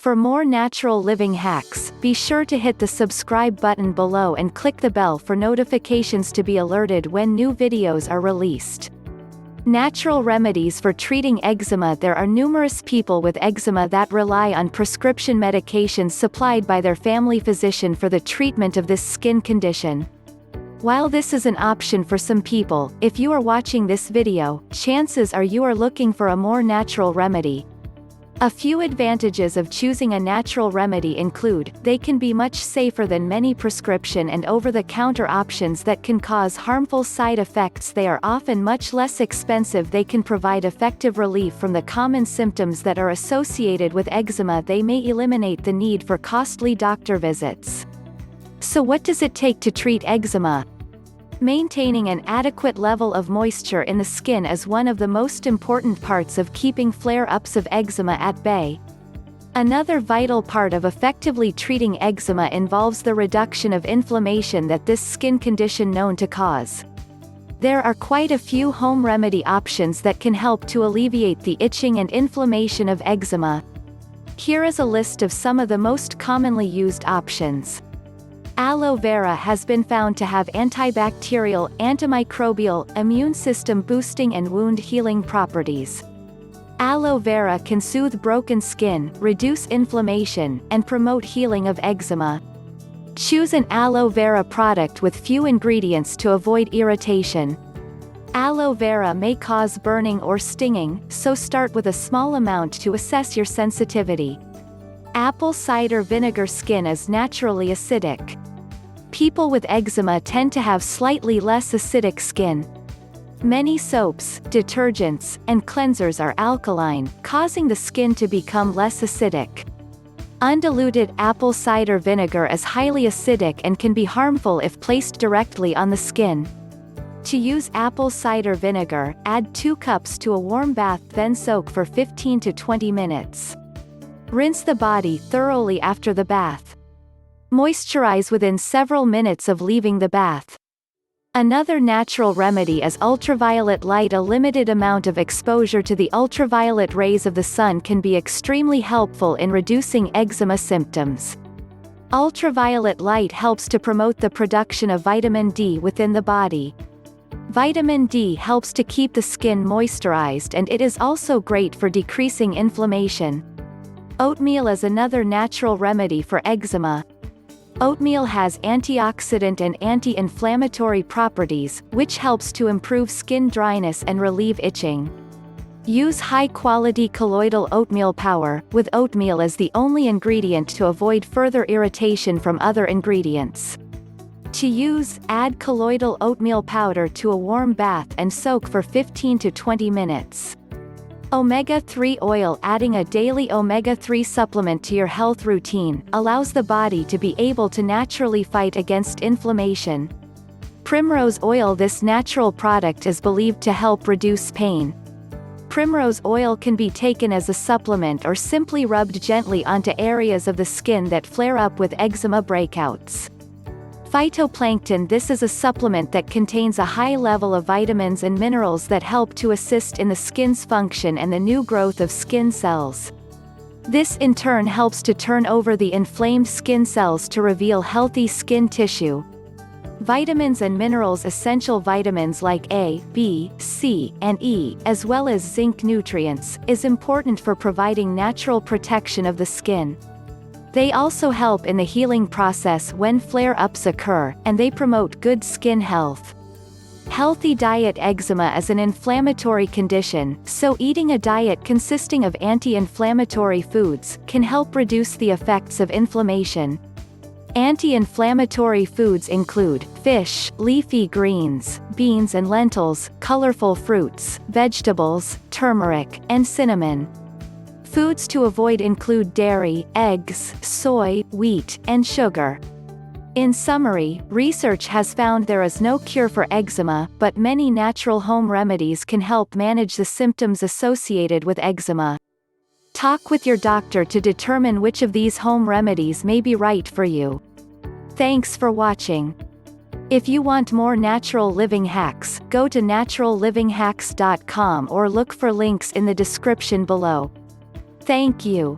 For more natural living hacks, be sure to hit the subscribe button below and click the bell for notifications to be alerted when new videos are released. Natural remedies for treating eczema. There are numerous people with eczema that rely on prescription medications supplied by their family physician for the treatment of this skin condition. While this is an option for some people, if you are watching this video, chances are you are looking for a more natural remedy. A few advantages of choosing a natural remedy include, they can be much safer than many prescription and over-the-counter options that can cause harmful side effects. They are often much less expensive. They can provide effective relief from the common symptoms that are associated with eczema. They may eliminate the need for costly doctor visits. So what does it take to treat eczema? Maintaining an adequate level of moisture in the skin is one of the most important parts of keeping flare-ups of eczema at bay. Another vital part of effectively treating eczema involves the reduction of inflammation that this skin condition known to cause. There are quite a few home remedy options that can help to alleviate the itching and inflammation of eczema. Here is a list of some of the most commonly used options. Aloe vera has been found to have antibacterial, antimicrobial, immune system boosting and wound healing properties. Aloe vera can soothe broken skin, reduce inflammation, and promote healing of eczema. Choose an aloe vera product with few ingredients to avoid irritation. Aloe vera may cause burning or stinging, so start with a small amount to assess your sensitivity. Apple cider vinegar. Skin is naturally acidic. People with eczema tend to have slightly less acidic skin. Many soaps, detergents, and cleansers are alkaline, causing the skin to become less acidic. Undiluted apple cider vinegar is highly acidic and can be harmful if placed directly on the skin. To use apple cider vinegar, add 2 cups to a warm bath, then soak for 15 to 20 minutes. Rinse the body thoroughly after the bath. Moisturize within several minutes of leaving the bath. Another natural remedy is ultraviolet light. A limited amount of exposure to the ultraviolet rays of the sun can be extremely helpful in reducing eczema symptoms. Ultraviolet light helps to promote the production of vitamin D within the body. Vitamin D helps to keep the skin moisturized, and it is also great for decreasing inflammation. Oatmeal is another natural remedy for eczema. Oatmeal has antioxidant and anti-inflammatory properties, which helps to improve skin dryness and relieve itching. Use high-quality colloidal oatmeal powder, with oatmeal as the only ingredient to avoid further irritation from other ingredients. To use, add colloidal oatmeal powder to a warm bath and soak for 15 to 20 minutes. Omega-3 oil. Adding a daily omega-3 supplement to your health routine allows the body to be able to naturally fight against inflammation. Primrose oil. This natural product is believed to help reduce pain. Primrose oil can be taken as a supplement or simply rubbed gently onto areas of the skin that flare up with eczema breakouts. Phytoplankton. This is a supplement that contains a high level of vitamins and minerals that help to assist in the skin's function and the new growth of skin cells. This in turn helps to turn over the inflamed skin cells to reveal healthy skin tissue. Vitamins and minerals. Essential vitamins like A, B, C, and E, as well as zinc nutrients, is important for providing natural protection of the skin. They also help in the healing process when flare-ups occur, and they promote good skin health. Healthy diet. Eczema is an inflammatory condition, so eating a diet consisting of anti-inflammatory foods can help reduce the effects of inflammation. Anti-inflammatory foods include fish, leafy greens, beans and lentils, colorful fruits, vegetables, turmeric, and cinnamon. Foods to avoid include dairy, eggs, soy, wheat, and sugar. In summary, research has found there is no cure for eczema, but many natural home remedies can help manage the symptoms associated with eczema. Talk with your doctor to determine which of these home remedies may be right for you. Thanks for watching. If you want more natural living hacks, go to naturallivinghacks.com or look for links in the description below. Thank you.